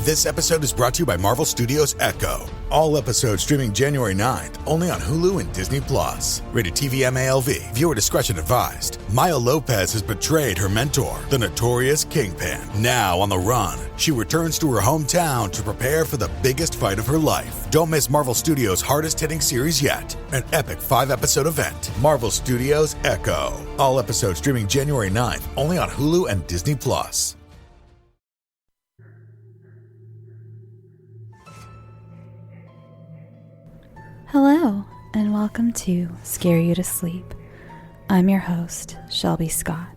This episode is brought to you by Marvel Studios Echo. All episodes streaming January 9th, only on Hulu and Disney+. Rated TV MALV. Viewer discretion advised. Maya Lopez has betrayed her mentor, the notorious Kingpin. Now on the run, she returns to her hometown to prepare for the biggest fight of her life. Don't miss Marvel Studios' hardest-hitting series yet. An epic 5-episode event. Marvel Studios Echo. All episodes streaming January 9th, only on Hulu and Disney+. Hello, and welcome to Scare You to Sleep. I'm your host, Shelby Scott.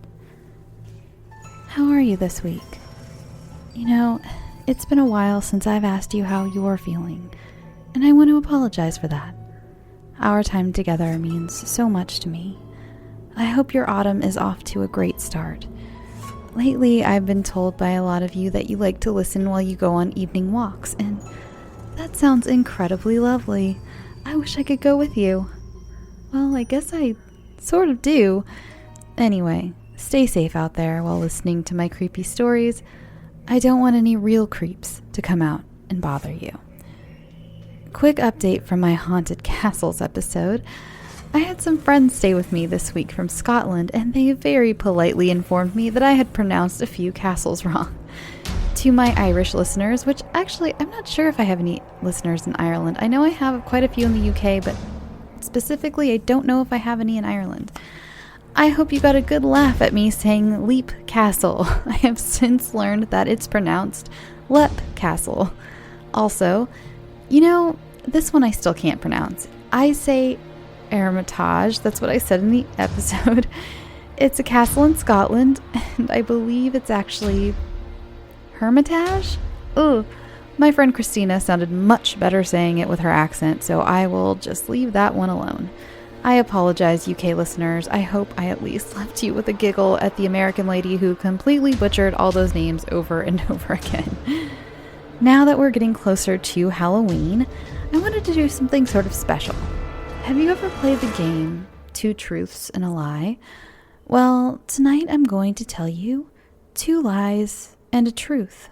How are you this week? You know, it's been a while since I've asked you how you're feeling, and I want to apologize for that. Our time together means so much to me. I hope your autumn is off to a great start. Lately, I've been told by a lot of you that you like to listen while you go on evening walks, and that sounds incredibly lovely. I wish I could go with you. Well, I guess I sort of do. Anyway, stay safe out there while listening to my creepy stories. I don't want any real creeps to come out and bother you. Quick update from my Haunted Castles episode. I had some friends stay with me this week from Scotland, and they very politely informed me that I had pronounced a few castles wrong. To my Irish listeners, which actually I'm not sure if I have any listeners in Ireland. I know I have quite a few in the UK, but specifically I don't know if I have any in Ireland. I hope you got a good laugh at me saying Leap Castle. I have since learned that it's pronounced Lep Castle. Also, you know, this one I still can't pronounce. I say Hermitage, that's what I said in the episode. It's a castle in Scotland, and I believe it's actually Hermitage? Ugh. My friend Christina sounded much better saying it with her accent, so I will just leave that one alone. I apologize, UK listeners. I hope I at least left you with a giggle at the American lady who completely butchered all those names over and over again. Now that we're getting closer to Halloween, I wanted to do something sort of special. Have you ever played the game Two Truths and a Lie? Well, tonight I'm going to tell you 2 lies and a truth.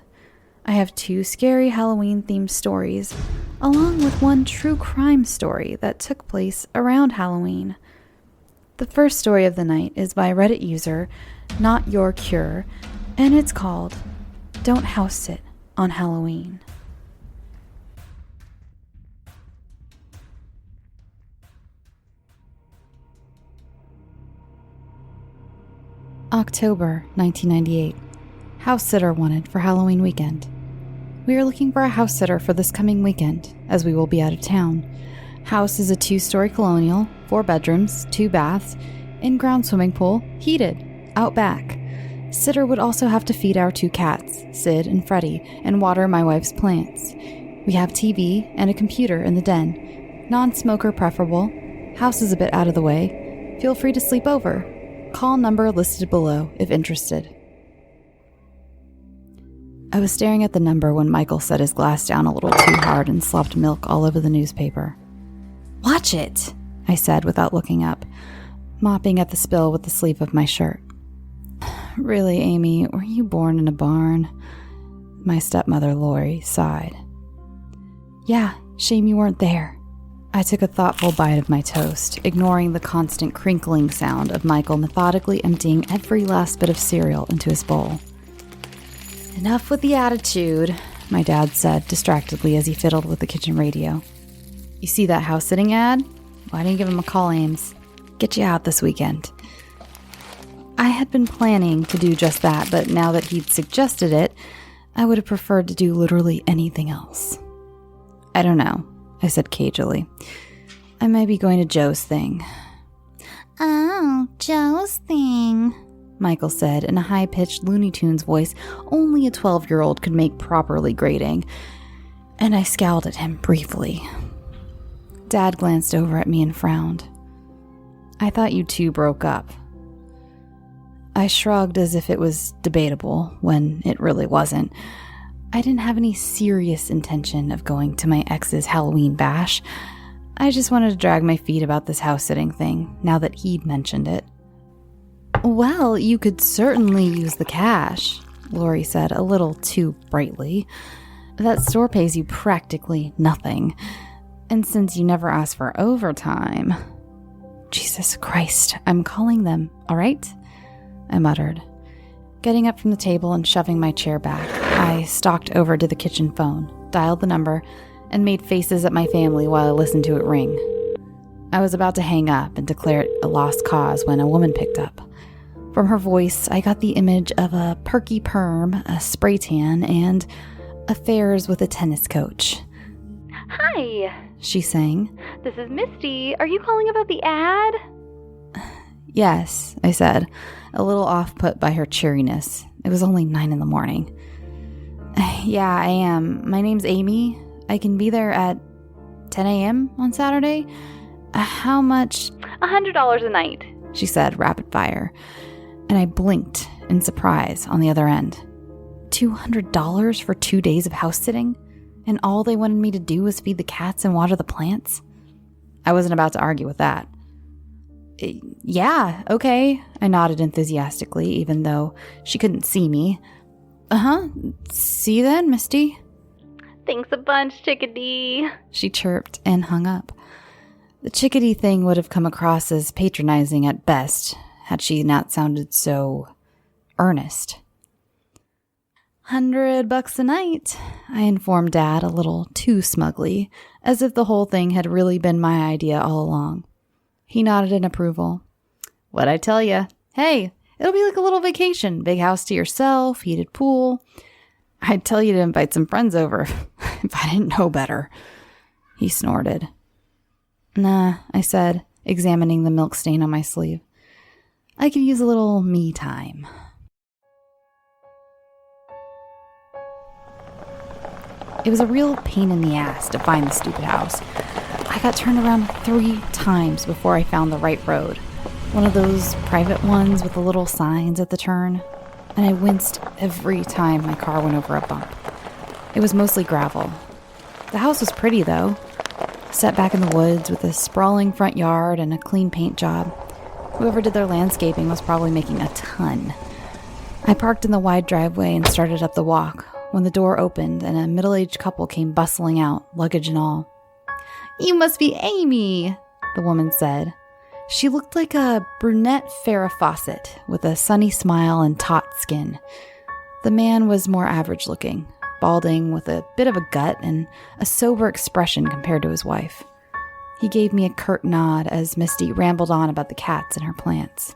I have 2 scary Halloween-themed stories, along with 1 true crime story that took place around Halloween. The first story of the night is by Reddit user notyourcure, and it's called Don't House Sit on Halloween. October 1998. House sitter wanted for Halloween weekend. We are looking for a house sitter for this coming weekend, as we will be out of town. House is a 2-story colonial, 4 bedrooms, 2 baths, in-ground swimming pool, heated, out back. Sitter would also have to feed our 2 cats, Sid and Freddie, and water my wife's plants. We have TV and a computer in the den. Non-smoker preferable. House is a bit out of the way. Feel free to sleep over. Call number listed below if interested. I was staring at the number when Michael set his glass down a little too hard and slopped milk all over the newspaper. "Watch it," I said without looking up, mopping at the spill with the sleeve of my shirt. "Really, Amy, were you born in a barn?" My stepmother, Lori, sighed. "Yeah, shame you weren't there." I took a thoughtful bite of my toast, ignoring the constant crinkling sound of Michael methodically emptying every last bit of cereal into his bowl. "Enough with the attitude," my dad said distractedly as he fiddled with the kitchen radio. "You see that house sitting ad? Why don't you give him a call, Ames? Get you out this weekend." I had been planning to do just that, but now that he'd suggested it, I would have preferred to do literally anything else. "I don't know," I said cagily. "I might be going to Joe's thing." "Oh, Joe's thing," Michael said in a high-pitched Looney Tunes voice only a 12-year-old could make properly grating, and I scowled at him briefly. Dad glanced over at me and frowned. "I thought you 2 broke up." I shrugged as if it was debatable, when it really wasn't. I didn't have any serious intention of going to my ex's Halloween bash. I just wanted to drag my feet about this house-sitting thing, now that he'd mentioned it. "Well, you could certainly use the cash," Lori said a little too brightly. That store pays you practically nothing. And since you never ask for overtime... Jesus Christ, I'm calling them, all right? I muttered. Getting up from the table and shoving my chair back, I stalked over to the kitchen phone, dialed the number, and made faces at my family while I listened to it ring. I was about to hang up and declare it a lost cause when a woman picked up. From her voice, I got the image of a perky perm, a spray tan, and affairs with a tennis coach. Hi, She sang. this is Misty. Are you calling about the ad? Yes, I said, a little off-put by her cheeriness. It was only 9 a.m. Yeah, I am. My name's Amy. I can be there at 10 a.m. on Saturday. How much? $100 a night. She said, rapid fire. And I blinked in surprise on the other end. $200 for 2 days of house sitting? And all they wanted me to do was feed the cats and water the plants? I wasn't about to argue with that. Yeah, okay, I nodded enthusiastically, even though she couldn't see me. Uh-huh, see you then, Misty. Thanks a bunch, chickadee. She chirped and hung up. The chickadee thing would have come across as patronizing at best, had she not sounded so earnest. $100 a night, I informed Dad a little too smugly, as if the whole thing had really been my idea all along. He nodded in approval. What'd I tell ya? Hey, it'll be like a little vacation. Big house to yourself, heated pool. I'd tell you to invite some friends over if I didn't know better. He snorted. Nah, I said, examining the milk stain on my sleeve. I could use a little me time. It was a real pain in the ass to find the stupid house. I got turned around 3 times before I found the right road. One of those private ones with the little signs at the turn. And I winced every time my car went over a bump. It was mostly gravel. The house was pretty, though. Set back in the woods with a sprawling front yard and a clean paint job. Whoever did their landscaping was probably making a ton. I parked in the wide driveway and started up the walk when the door opened and a middle-aged couple came bustling out, luggage and all. You must be Amy, the woman said. She looked like a brunette Farrah Fawcett with a sunny smile and taut skin. The man was more average looking, balding with a bit of a gut and a sober expression compared to his wife. He gave me a curt nod as Misty rambled on about the cats and her plants.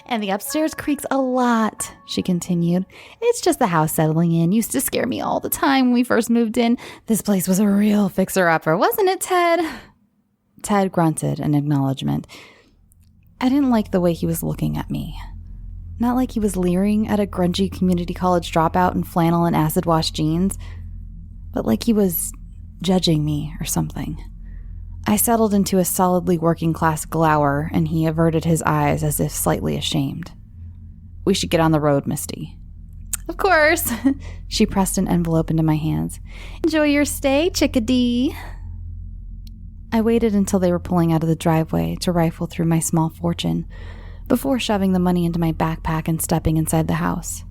And the upstairs creaks a lot, she continued. It's just the house settling in. Used to scare me all the time when we first moved in. This place was a real fixer-upper, wasn't it, Ted? Ted grunted in acknowledgement. I didn't like the way he was looking at me. Not like he was leering at a grungy community college dropout in flannel and acid-wash jeans, but like he was judging me or something. I settled into a solidly working-class glower, and he averted his eyes as if slightly ashamed. We should get on the road, Misty. Of course. She pressed an envelope into my hands. Enjoy your stay, chickadee. I waited until they were pulling out of the driveway to rifle through my small fortune before shoving the money into my backpack and stepping inside the house.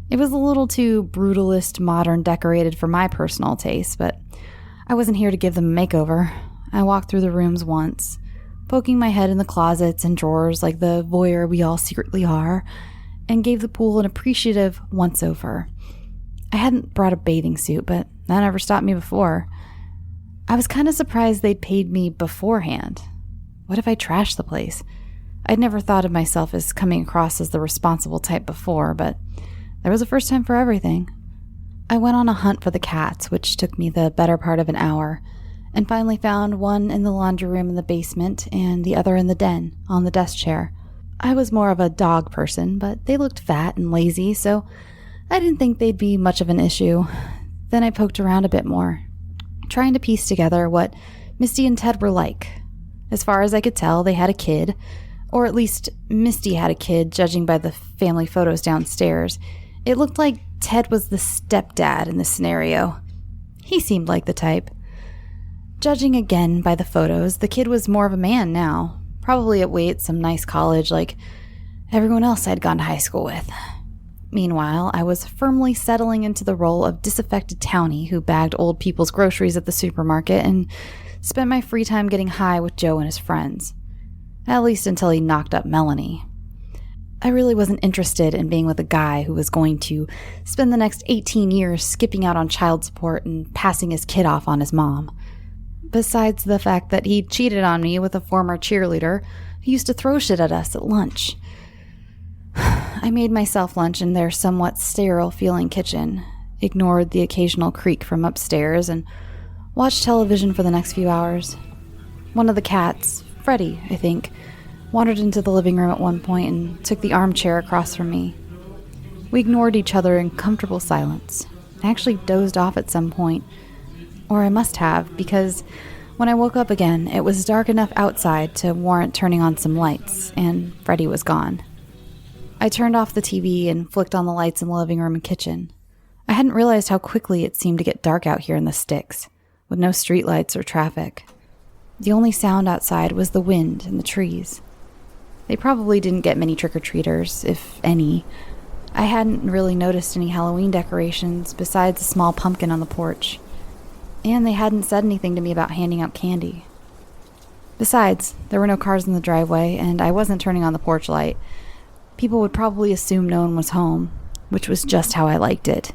It was a little too brutalist, modern decorated for my personal taste, but I wasn't here to give them a makeover. I walked through the rooms once, poking my head in the closets and drawers like the voyeur we all secretly are, and gave the pool an appreciative once-over. I hadn't brought a bathing suit, but that never stopped me before. I was kind of surprised they'd paid me beforehand. What if I trashed the place? I'd never thought of myself as coming across as the responsible type before, but there was a first time for everything. I went on a hunt for the cats, which took me the better part of an hour, and finally found one in the laundry room in the basement and the other in the den, on the desk chair. I was more of a dog person, but they looked fat and lazy, so I didn't think they'd be much of an issue. Then I poked around a bit more, trying to piece together what Misty and Ted were like. As far as I could tell, they had a kid, or at least Misty had a kid, judging by the family photos downstairs. It looked like Ted was the stepdad in this scenario. He seemed like the type. Judging again by the photos, the kid was more of a man now, probably at Waite, some nice college like everyone else I'd gone to high school with. Meanwhile, I was firmly settling into the role of disaffected townie who bagged old people's groceries at the supermarket and spent my free time getting high with Joe and his friends. At least until he knocked up Melanie. I really wasn't interested in being with a guy who was going to spend the next 18 years skipping out on child support and passing his kid off on his mom. Besides the fact that he cheated on me with a former cheerleader who used to throw shit at us at lunch. I made myself lunch in their somewhat sterile-feeling kitchen, ignored the occasional creak from upstairs, and watched television for the next few hours. One of the cats, Freddie, I think, wandered into the living room at one point and took the armchair across from me. We ignored each other in comfortable silence. I actually dozed off at some point. Or I must have, because when I woke up again, it was dark enough outside to warrant turning on some lights, and Freddie was gone. I turned off the TV and flicked on the lights in the living room and kitchen. I hadn't realized how quickly it seemed to get dark out here in the sticks, with no streetlights or traffic. The only sound outside was the wind and the trees. They probably didn't get many trick-or-treaters, if any. I hadn't really noticed any Halloween decorations besides a small pumpkin on the porch. And they hadn't said anything to me about handing out candy. Besides, there were no cars in the driveway, and I wasn't turning on the porch light. People would probably assume no one was home, which was just how I liked it.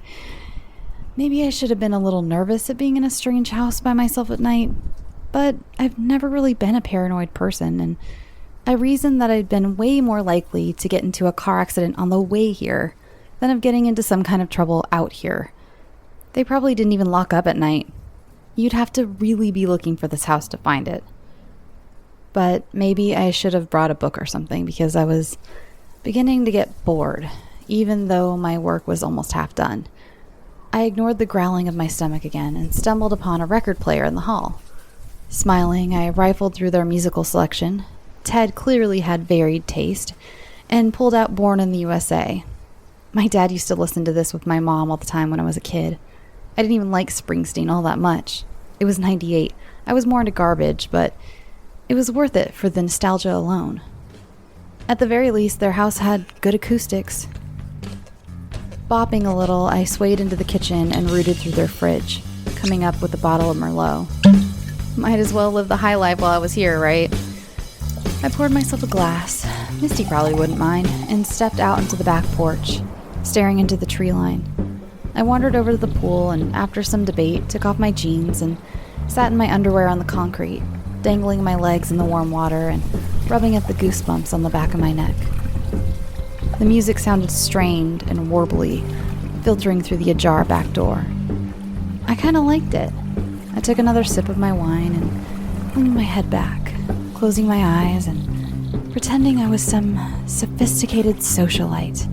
Maybe I should have been a little nervous at being in a strange house by myself at night, but I've never really been a paranoid person, and I reasoned that I'd been way more likely to get into a car accident on the way here than of getting into some kind of trouble out here. They probably didn't even lock up at night. You'd have to really be looking for this house to find it. But maybe I should have brought a book or something, because I was beginning to get bored, even though my work was almost half done. I ignored the growling of my stomach again and stumbled upon a record player in the hall. Smiling, I rifled through their musical selection. Ted clearly had varied taste, and pulled out Born in the USA. My dad used to listen to this with my mom all the time when I was a kid. I didn't even like Springsteen all that much. It was 98. I was more into garbage, but it was worth it for the nostalgia alone. At the very least, their house had good acoustics. Bopping a little, I swayed into the kitchen and rooted through their fridge, coming up with a bottle of Merlot. Might as well live the high life while I was here, right? I poured myself a glass, Misty probably wouldn't mind, and stepped out into the back porch, staring into the tree line. I wandered over to the pool and, after some debate, took off my jeans and sat in my underwear on the concrete, dangling my legs in the warm water and rubbing at the goosebumps on the back of my neck. The music sounded strained and warbly, filtering through the ajar back door. I kind of liked it. I took another sip of my wine and leaned my head back, closing my eyes and pretending I was some sophisticated socialite,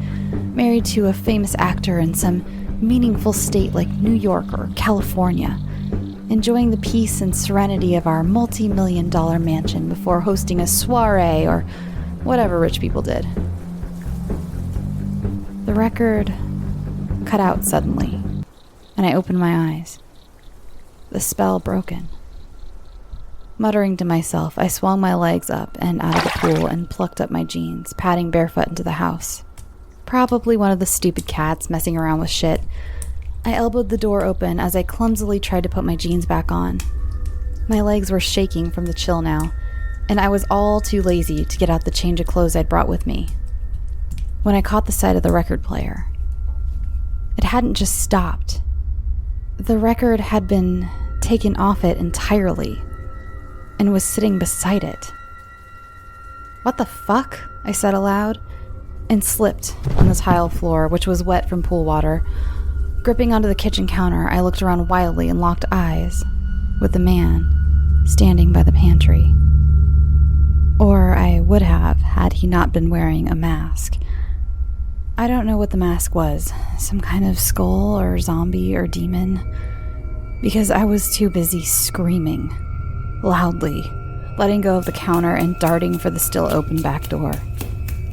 married to a famous actor in some meaningful state like New York or California, enjoying the peace and serenity of our multi-million-dollar mansion before hosting a soiree or whatever rich people did. The record cut out suddenly, and I opened my eyes. The spell broken. Muttering to myself, I swung my legs up and out of the pool and plucked up my jeans, padding barefoot into the house. Probably one of the stupid cats messing around with shit. I elbowed the door open as I clumsily tried to put my jeans back on. My legs were shaking from the chill now, and I was all too lazy to get out the change of clothes I'd brought with me. When I caught the sight of the record player, it hadn't just stopped. The record had been taken off it entirely and was sitting beside it. "What the fuck?" I said aloud, and slipped on the tile floor, which was wet from pool water. Gripping onto the kitchen counter, I looked around wildly and locked eyes with the man standing by the pantry. Or I would have, had he not been wearing a mask. I don't know what the mask was, some kind of skull or zombie or demon, because I was too busy screaming, loudly, letting go of the counter and darting for the still open back door.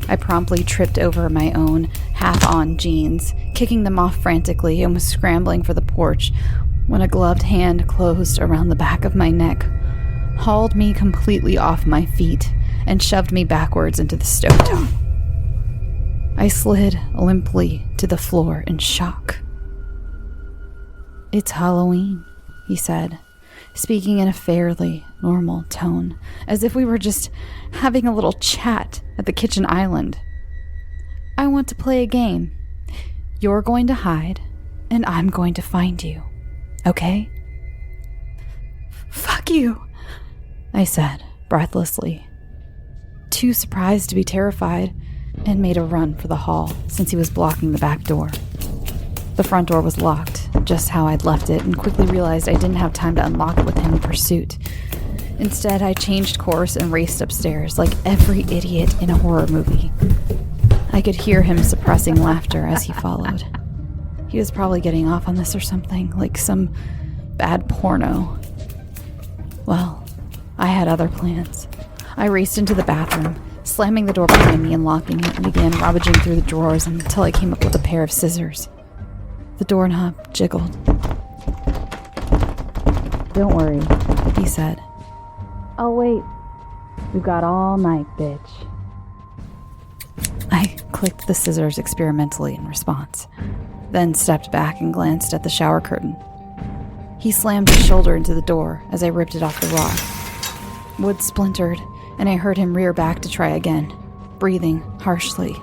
I promptly tripped over my own half-on jeans, kicking them off frantically, and was scrambling for the porch when a gloved hand closed around the back of my neck, hauled me completely off my feet, and shoved me backwards into the stovetop. I slid limply to the floor in shock. "It's Halloween," he said, speaking in a fairly normal tone, as if we were just having a little chat at the kitchen island. "I want to play a game. You're going to hide, and I'm going to find you. Okay?" "Fuck you," I said, breathlessly, too surprised to be terrified, and made a run for the hall since he was blocking the back door. The front door was locked, just how I'd left it, and quickly realized I didn't have time to unlock it with him in pursuit. Instead, I changed course and raced upstairs like every idiot in a horror movie. I could hear him suppressing laughter as he followed. He was probably getting off on this or something, like some bad porno. Well, I had other plans. I raced into the bathroom, slamming the door behind me and locking it, and began rummaging through the drawers until I came up with a pair of scissors. The doorknob jiggled. "Don't worry," he said. "I'll wait. We've got all night, bitch." I clicked the scissors experimentally in response, then stepped back and glanced at the shower curtain. He slammed his shoulder into the door as I ripped it off the rod. Wood splintered, and I heard him rear back to try again, breathing harshly.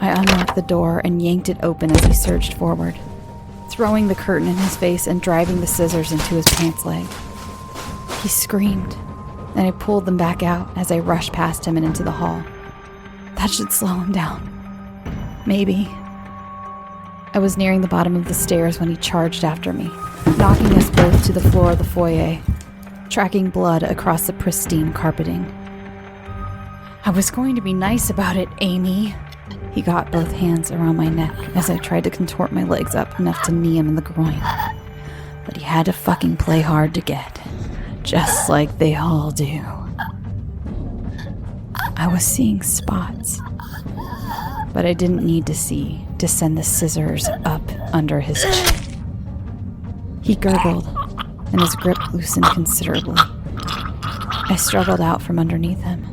I unlocked the door and yanked it open as he surged forward, throwing the curtain in his face and driving the scissors into his pants leg. He screamed, and I pulled them back out as I rushed past him and into the hall. That should slow him down. Maybe. I was nearing the bottom of the stairs when he charged after me, knocking us both to the floor of the foyer, tracking blood across the pristine carpeting. "I was going to be nice about it, Amy." He got both hands around my neck as I tried to contort my legs up enough to knee him in the groin. But he had to fucking play hard to get, just like they all do. I was seeing spots, but I didn't need to see to send the scissors up under his chin. He gurgled, and his grip loosened considerably. I struggled out from underneath him,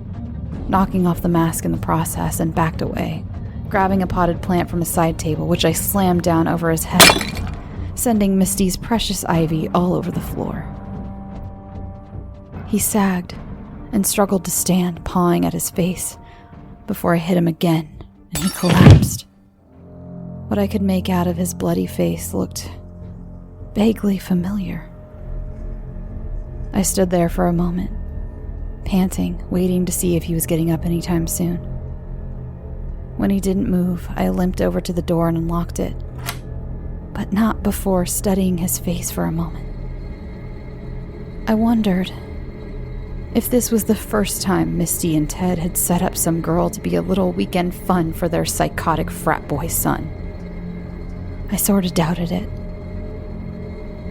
knocking off the mask in the process, and backed away, grabbing a potted plant from a side table, which I slammed down over his head, sending Misty's precious ivy all over the floor. He sagged and struggled to stand, pawing at his face, before I hit him again, and he collapsed. What I could make out of his bloody face looked vaguely familiar. I stood there for a moment, panting, waiting to see if he was getting up anytime soon. When he didn't move, I limped over to the door and unlocked it, but not before studying his face for a moment. I wondered if this was the first time Misty and Ted had set up some girl to be a little weekend fun for their psychotic frat boy son. I sort of doubted it.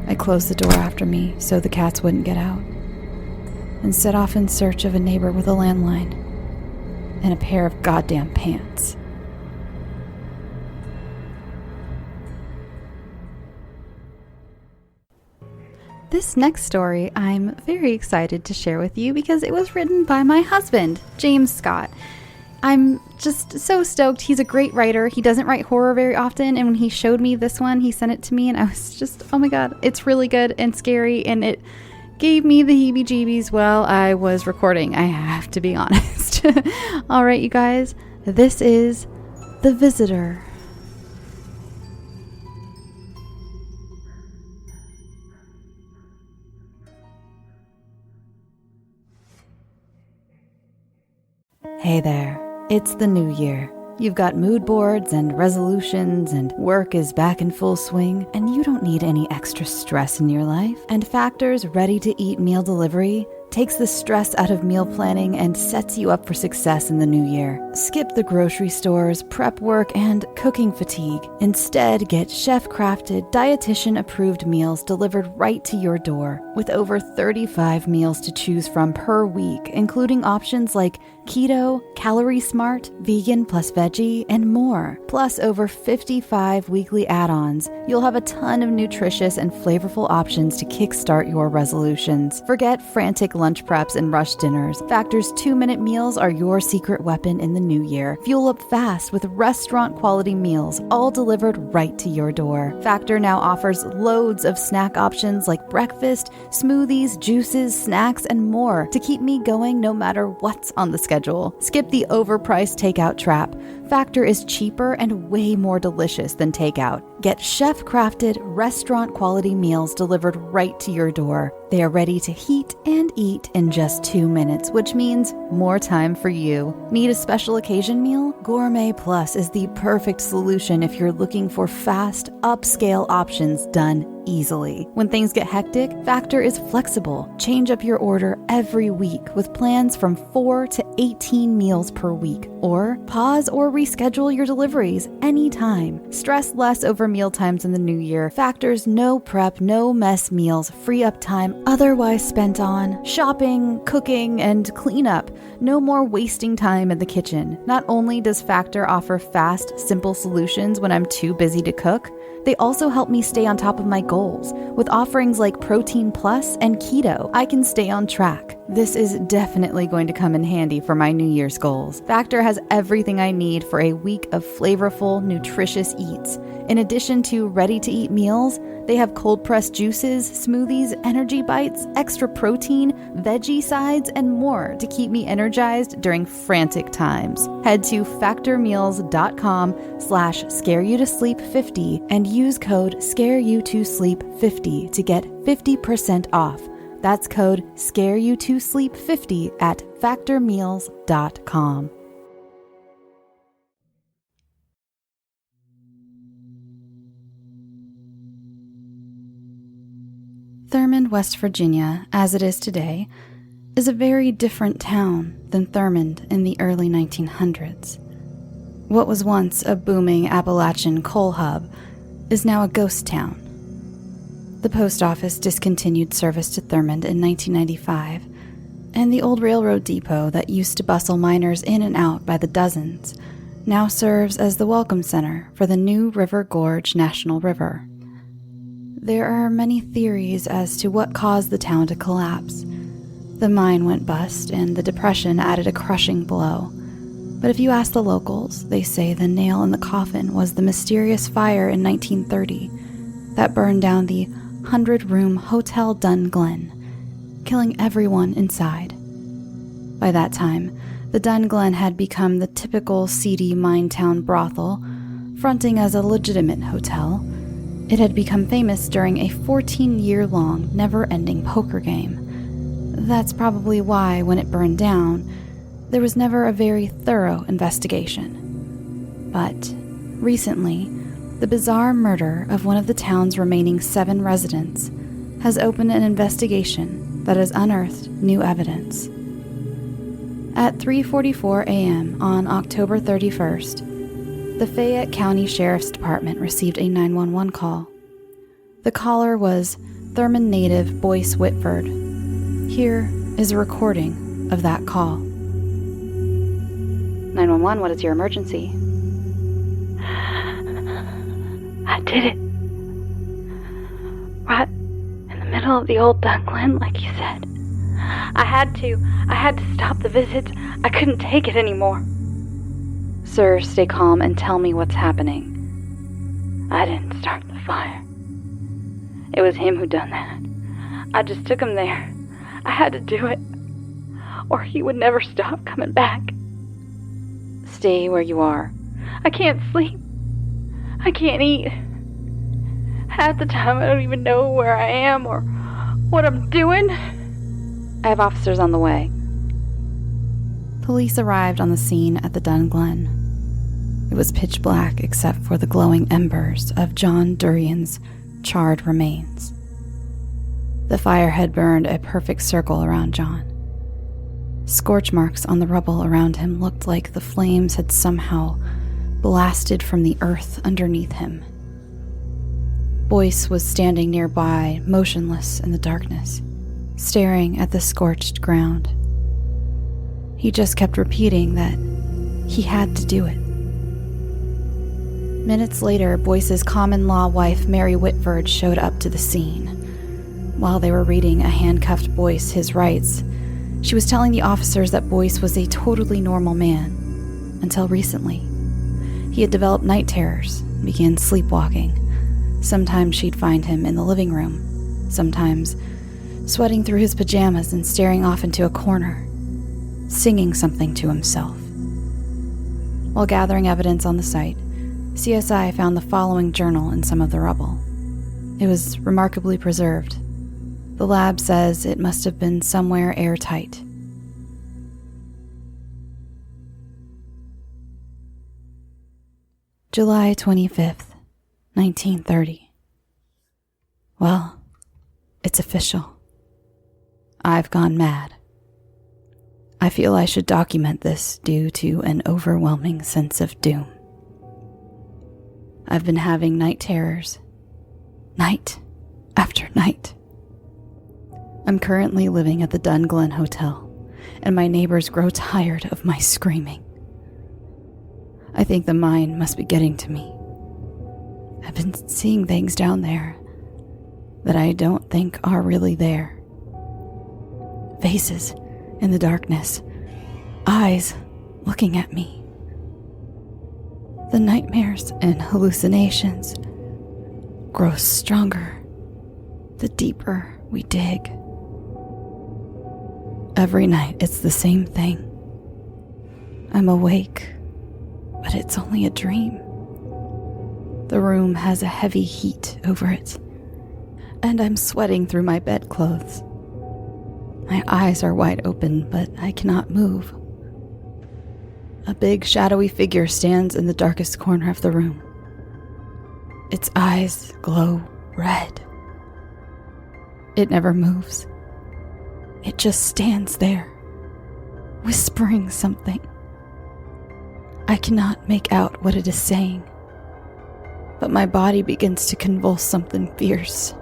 I closed the door after me so the cats wouldn't get out, and set off in search of a neighbor with a landline and a pair of goddamn pants. This next story I'm very excited to share with you because it was written by my husband, James Scott. I'm just so stoked. He's a great writer. He doesn't write horror very often, and when he showed me this one, he sent it to me, and I was just, oh my god, it's really good and scary, and it gave me the heebie-jeebies while I was recording, I have to be honest. All right, you guys, this is The Visitor. Hey there, it's the new year. You've got mood boards and resolutions, and work is back in full swing, and you don't need any extra stress in your life. And Factor's ready-to-eat meal delivery takes the stress out of meal planning and sets you up for success in the new year. Skip the grocery stores, prep work, and cooking fatigue. Instead, get chef-crafted, dietitian-approved meals delivered right to your door, with over 35 meals to choose from per week, including options like keto, calorie smart, vegan plus veggie, and more. Plus over 55 weekly add-ons. You'll have a ton of nutritious and flavorful options to kickstart your resolutions. Forget frantic lunch preps and rush dinners. Factor's 2-minute meals are your secret weapon in the the new year. Fuel up fast with restaurant-quality meals, all delivered right to your door. Factor now offers loads of snack options like breakfast, smoothies, juices, snacks, and more to keep me going no matter what's on the schedule. Skip the overpriced takeout trap. Factor is cheaper and way more delicious than takeout. Get chef-crafted, restaurant-quality meals delivered right to your door. They are ready to heat and eat in just 2 minutes, which means more time for you. Need a special occasion meal? Gourmet Plus is the perfect solution if you're looking for fast, upscale options done easily. When things get hectic, Factor is flexible. Change up your order every week with plans from 4 to 18 meals per week. Or pause or reschedule your deliveries anytime. Stress less over meal times in the new year. Factor's no prep, no mess meals free up time otherwise spent on shopping, cooking, and cleanup. No more wasting time in the kitchen. Not only does Factor offer fast, simple solutions when I'm too busy to cook, they also help me stay on top of my goals. With offerings like Protein Plus and Keto, I can stay on track. This is definitely going to come in handy for my New Year's goals. Factor has everything I need for a week of flavorful, nutritious eats. In addition to ready-to-eat meals, they have cold-pressed juices, smoothies, energy bites, extra protein, veggie sides, and more to keep me energized during frantic times. Head to factormeals.com/scareyoutosleep50 and use code SCAREYOUTOSLEEP50 to get 50% off. That's code SCAREYOUTOSLEEP50 at factormeals.com. Thurmond, West Virginia, as it is today, is a very different town than Thurmond in the early 1900s. What was once a booming Appalachian coal hub is now a ghost town. The post office discontinued service to Thurmond in 1995, and the old railroad depot that used to bustle miners in and out by the dozens now serves as the welcome center for the New River Gorge National River. There are many theories as to what caused the town to collapse. The mine went bust, and the Depression added a crushing blow. But if you ask the locals, they say the nail in the coffin was the mysterious fire in 1930 that burned down the 100-room Hotel Dunglen, killing everyone inside. By that time, the Dunglen had become the typical seedy mine town brothel, fronting as a legitimate hotel. It had become famous during a 14-year-long, never-ending poker game. That's probably why, when it burned down, there was never a very thorough investigation. But recently, the bizarre murder of one of the town's remaining 7 residents has opened an investigation that has unearthed new evidence. At 3:44 a.m. on October 31st, the Fayette County Sheriff's Department received a 911 call. The caller was Thurmond native Boyce Whitford. Here is a recording of that call. 911, what is your emergency? I did it. Right in the middle of the old Dunglen, like you said. I had to stop the visits. I couldn't take it anymore. Sir, stay calm and tell me what's happening. I didn't start the fire. It was him who done that. I just took him there. I had to do it, or he would never stop coming back. Stay where you are. I can't sleep. I can't eat. Half the time I don't even know where I am or what I'm doing. I have officers on the way. Police arrived on the scene at the Dunglen. It was pitch black except for the glowing embers of John Durian's charred remains. The fire had burned a perfect circle around John. Scorch marks on the rubble around him looked like the flames had somehow blasted from the earth underneath him. Boyce was standing nearby, motionless in the darkness, staring at the scorched ground. He just kept repeating that he had to do it. Minutes later, Boyce's common-law wife, Mary Whitford, showed up to the scene. While they were reading a handcuffed Boyce his rights, she was telling the officers that Boyce was a totally normal man. until recently. He had developed night terrors and began sleepwalking. Sometimes she'd find him in the living room, sometimes sweating through his pajamas and staring off into a corner, singing something to himself. While gathering evidence on the site, CSI found the following journal in some of the rubble. It was remarkably preserved. The lab says it must have been somewhere airtight. July 25th, 1930. Well, it's official. I've gone mad. I feel I should document this due to an overwhelming sense of doom. I've been having night terrors, night after night. I'm currently living at the Dunglen Hotel, and my neighbors grow tired of my screaming. I think the mind must be getting to me. I've been seeing things down there that I don't think are really there. Faces in the darkness, eyes looking at me. The nightmares and hallucinations grow stronger the deeper we dig. Every night it's the same thing. I'm awake, but it's only a dream. The room has a heavy heat over it, and I'm sweating through my bedclothes. My eyes are wide open, but I cannot move. A big shadowy figure stands in the darkest corner of the room. Its eyes glow red. It never moves. It just stands there, whispering something. I cannot make out what it is saying, but my body begins to convulse something fierce.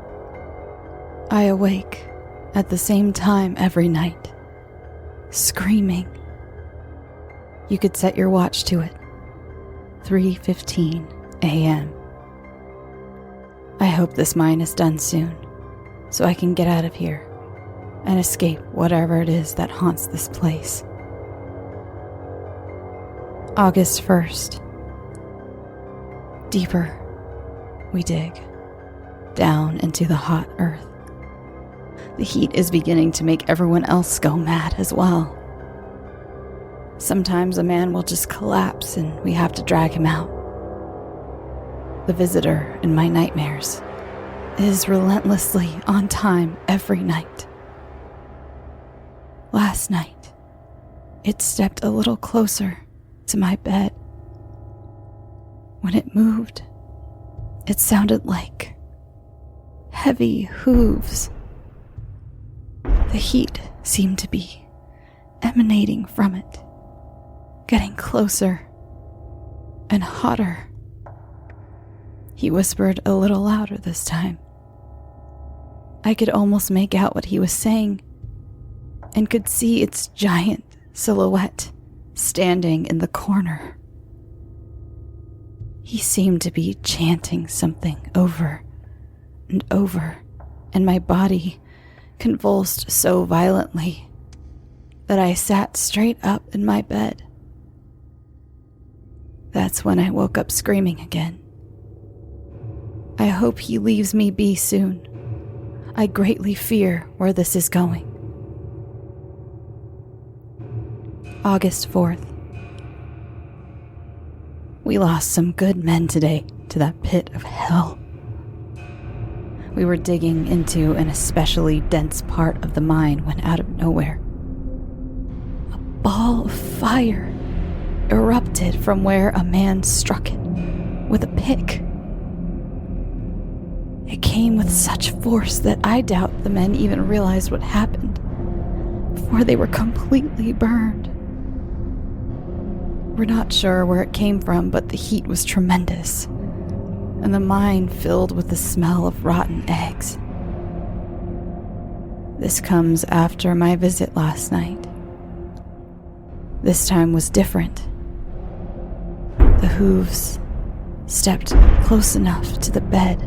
I awake at the same time every night, screaming. You could set your watch to it. 3:15 a.m. I hope this mine is done soon, so I can get out of here and escape whatever it is that haunts this place. August 1st. Deeper we dig, down into the hot earth. The heat is beginning to make everyone else go mad as well. Sometimes a man will just collapse and we have to drag him out. The visitor in my nightmares is relentlessly on time every night. Last night, it stepped a little closer to my bed. When it moved, it sounded like heavy hooves. The heat seemed to be emanating from it, getting closer and hotter. He whispered a little louder this time. I could almost make out what he was saying and could see its giant silhouette standing in the corner. He seemed to be chanting something over and over, and my body convulsed so violently that I sat straight up in my bed. That's when I woke up screaming again. I hope he leaves me be soon. I greatly fear where this is going. August 4th. We lost some good men today to that pit of hell. We were digging into an especially dense part of the mine when out of nowhere, a ball of fire erupted from where a man struck it with a pick. It came with such force that I doubt the men even realized what happened before they were completely burned. We're not sure where it came from, but the heat was tremendous, and the mine filled with the smell of rotten eggs. This comes after my visit last night. This time was different. The hooves stepped close enough to the bed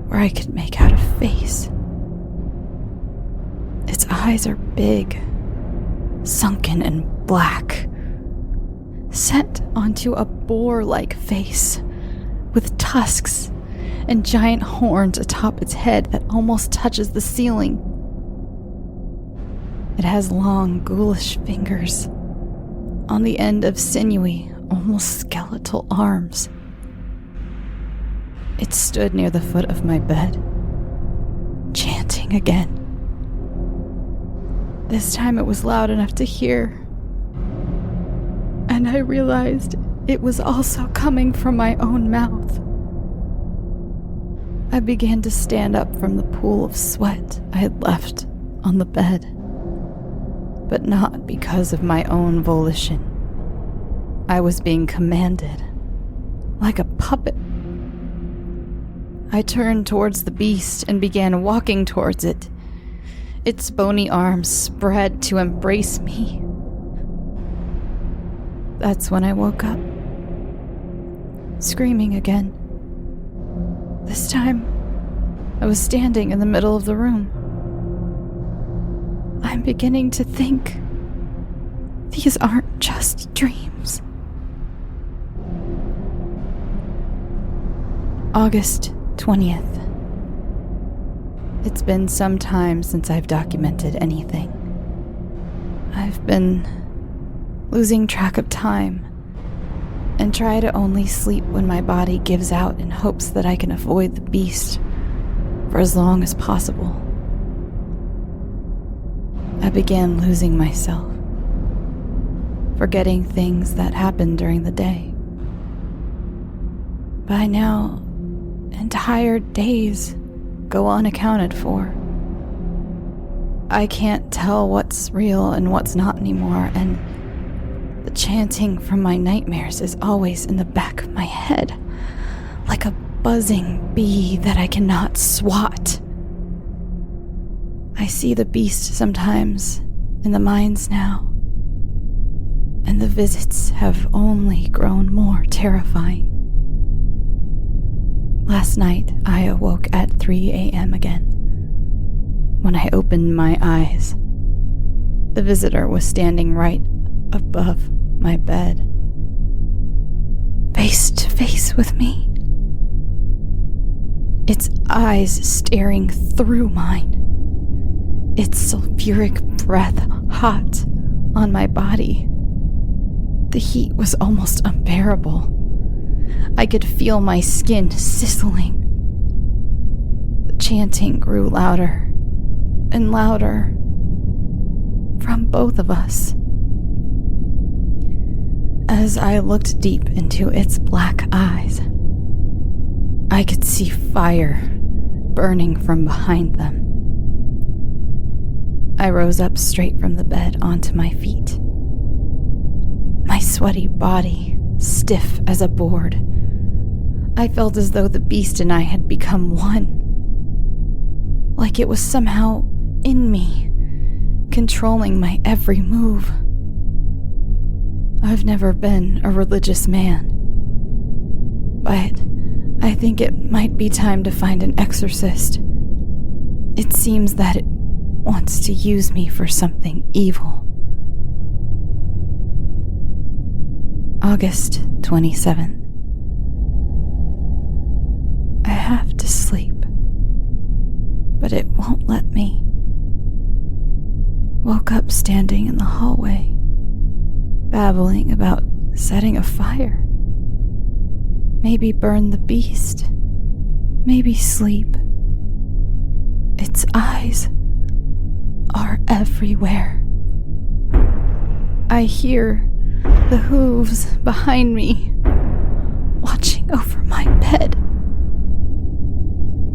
where I could make out a face. Its eyes are big, sunken and black, set onto a boar-like face with tusks and giant horns atop its head that almost touches the ceiling. It has long, ghoulish fingers on the end of sinewy, almost skeletal arms. It stood near the foot of my bed, chanting again. This time it was loud enough to hear, and I realized it was also coming from my own mouth. I began to stand up from the pool of sweat I had left on the bed, but not because of my own volition. I was being commanded, like a puppet. I turned towards the beast and began walking towards it. Its bony arms spread to embrace me. That's when I woke up, screaming again. This time, I was standing in the middle of the room. I'm beginning to think these aren't just dreams. August 20th. It's been some time since I've documented anything. I've been losing track of time and try to only sleep when my body gives out in hopes that I can avoid the beast for as long as possible. I began losing myself, forgetting things that happened during the day. By now, entire days go unaccounted for. I can't tell what's real and what's not anymore, and the chanting from my nightmares is always in the back of my head, like a buzzing bee that I cannot swat. I see the beast sometimes in the mines now, and the visits have only grown more terrifying. Last night, I awoke at 3 a.m. again. When I opened my eyes, the visitor was standing right above my bed, face to face with me. Its eyes staring through mine, its sulfuric breath hot on my body. The heat was almost unbearable. I could feel my skin sizzling. The chanting grew louder and louder from both of us. As I looked deep into its black eyes, I could see fire burning from behind them. I rose up straight from the bed onto my feet, my sweaty body stiff as a board. I felt as though the beast and I had become one, like it was somehow in me, controlling my every move. I've never been a religious man, but I think it might be time to find an exorcist. It seems that it wants to use me for something evil. August 27th. I have to sleep, but it won't let me. Woke up standing in the hallway, babbling about setting a fire. Maybe burn the beast. Maybe sleep. Its eyes are everywhere. I hear the hooves behind me, watching over my bed.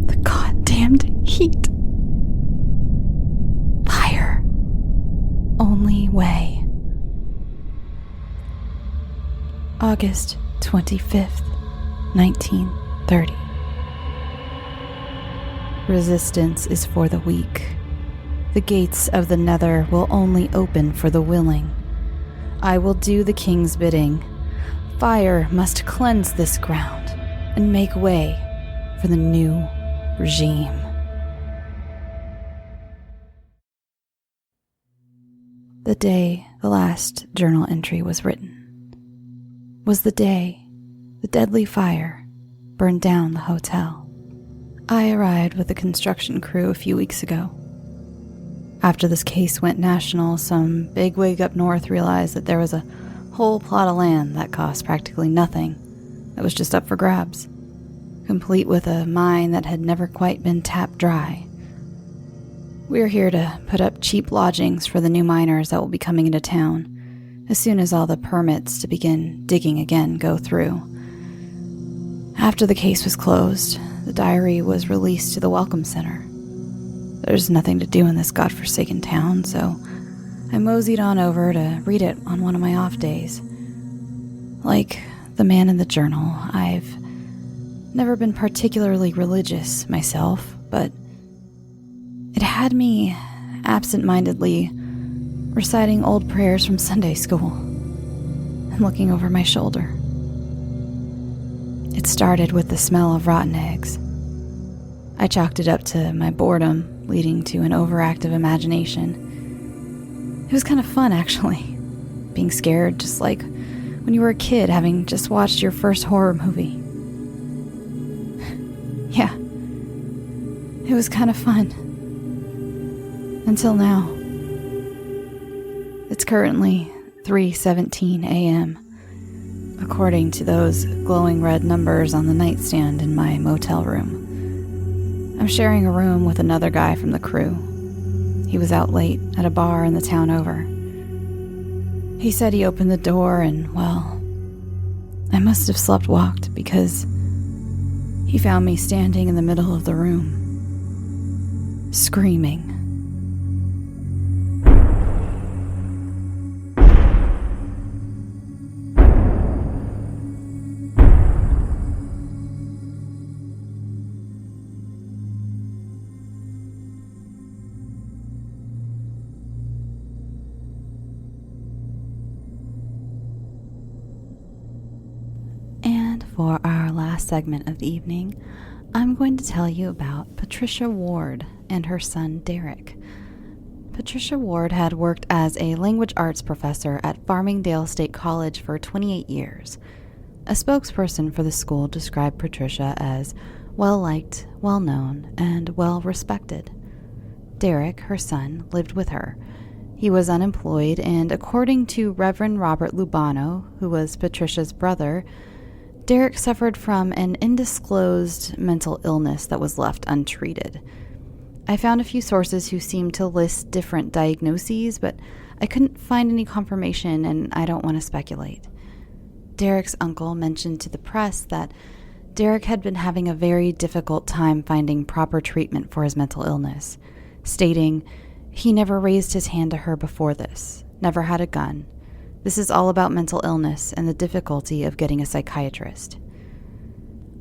The goddamned heat. Fire. Only way. August 25th, 1930. Resistance is for the weak. The gates of the nether will only open for the willing. I will do the king's bidding. Fire must cleanse this ground and make way for the new regime. The day the last journal entry was written, was the day the deadly fire burned down the hotel. I arrived with the construction crew a few weeks ago. After this case went national, some bigwig up north realized that there was a whole plot of land that cost practically nothing that was just up for grabs, complete with a mine that had never quite been tapped dry. We're here to put up cheap lodgings for the new miners that will be coming into town as soon as all the permits to begin digging again go through. After the case was closed, the diary was released to the Welcome Center. There's nothing to do in this godforsaken town, so I moseyed on over to read it on one of my off days. Like the man in the journal, I've never been particularly religious myself, but it had me absent-mindedly reciting old prayers from Sunday school and looking over my shoulder. It started with the smell of rotten eggs. I chalked it up to my boredom, leading to an overactive imagination. It was kind of fun, actually, being scared just like when you were a kid having just watched your first horror movie. Yeah, it was kind of fun. Until now. It's currently 3:17 a.m., according to those glowing red numbers on the nightstand in my motel room. I'm sharing a room with another guy from the crew. He was out late at a bar in the town over. He said he opened the door and, well, I must have slept-walked because he found me standing in the middle of the room, screaming. For our last segment of the evening, I'm going to tell you about Patricia Ward and her son Derek. Patricia Ward had worked as a language arts professor at Farmingdale State College for 28 years. A spokesperson for the school described Patricia as well-liked, well-known, and well-respected. Derek, her son, lived with her. He was unemployed, and according to Reverend Robert Lubano, who was Patricia's brother, Derek suffered from an undisclosed mental illness that was left untreated. I found a few sources who seemed to list different diagnoses, but I couldn't find any confirmation, and I don't want to speculate. Derek's uncle mentioned to the press that Derek had been having a very difficult time finding proper treatment for his mental illness, stating, "He never raised his hand to her before this, never had a gun. This is all about mental illness and the difficulty of getting a psychiatrist."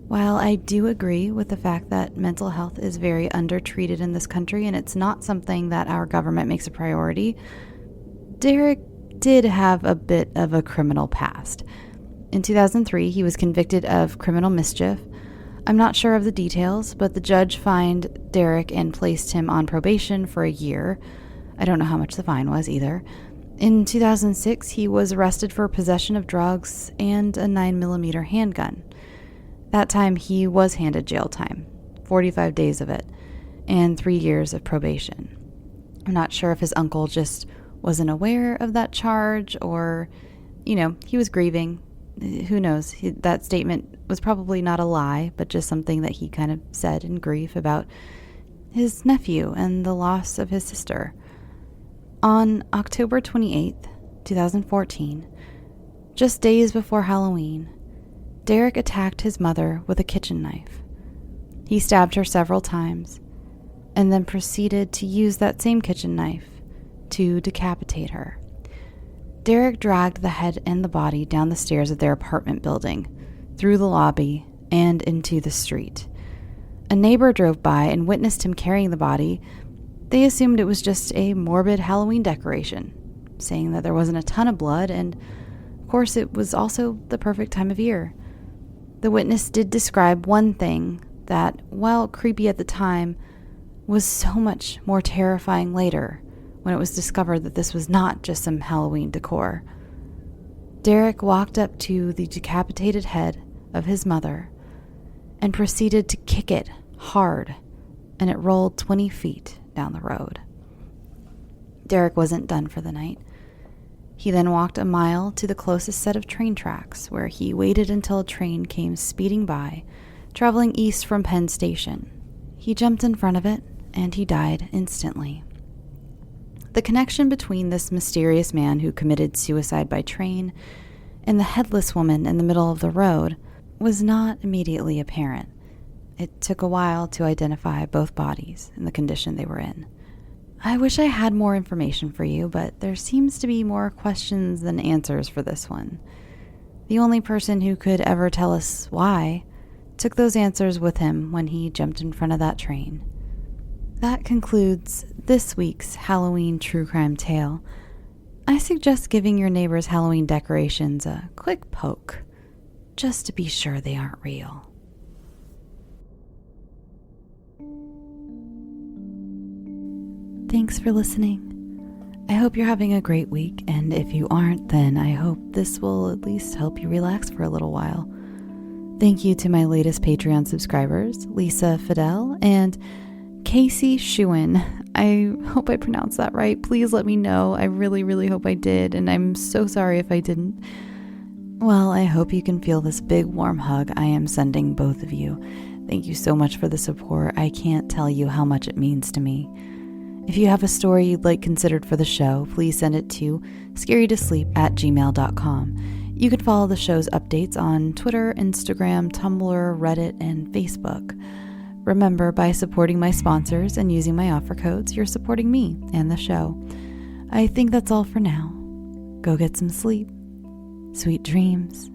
While I do agree with the fact that mental health is very undertreated in this country and it's not something that our government makes a priority, Derek did have a bit of a criminal past. In 2003, he was convicted of criminal mischief. I'm not sure of the details, but the judge fined Derek and placed him on probation for a year. I don't know how much the fine was either. In 2006, he was arrested for possession of drugs and a 9mm handgun. That time, he was handed jail time, 45 days of it, and 3 years of probation. I'm not sure if his uncle just wasn't aware of that charge or, he was grieving. Who knows? That statement was probably not a lie, but just something that he kind of said in grief about his nephew and the loss of his sister. On October 28th, 2014, just days before Halloween, Derek attacked his mother with a kitchen knife. He stabbed her several times and then proceeded to use that same kitchen knife to decapitate her. Derek dragged the head and the body down the stairs of their apartment building, through the lobby, and into the street. A neighbor drove by and witnessed him carrying the body. They assumed it was just a morbid Halloween decoration, saying that there wasn't a ton of blood, and of course it was also the perfect time of year. The witness did describe one thing that, while creepy at the time, was so much more terrifying later when it was discovered that this was not just some Halloween decor. Derek walked up to the decapitated head of his mother and proceeded to kick it hard, and it rolled 20 feet down the road. Derek wasn't done for the night. He then walked a mile to the closest set of train tracks, where he waited until a train came speeding by, traveling east from Penn Station. He jumped in front of it, and he died instantly. The connection between this mysterious man who committed suicide by train and the headless woman in the middle of the road was not immediately apparent. It took a while to identify both bodies and the condition they were in. I wish I had more information for you, but there seems to be more questions than answers for this one. The only person who could ever tell us why took those answers with him when he jumped in front of that train. That concludes this week's Halloween true crime tale. I suggest giving your neighbor's Halloween decorations a quick poke, just to be sure they aren't real. Thanks for listening. I hope you're having a great week, and if you aren't, then I hope this will at least help you relax for a little while. Thank you to my latest Patreon subscribers, Lisa Fidel and Casey Schuin. I hope I pronounced that right. Please let me know. I really, really hope I did, and I'm so sorry if I didn't. Well, I hope you can feel this big warm hug I am sending both of you. Thank you so much for the support. I can't tell you how much it means to me. If you have a story you'd like considered for the show, please send it to scarytosleep@gmail.com. You can follow the show's updates on Twitter, Instagram, Tumblr, Reddit, and Facebook. Remember, by supporting my sponsors and using my offer codes, you're supporting me and the show. I think that's all for now. Go get some sleep. Sweet dreams.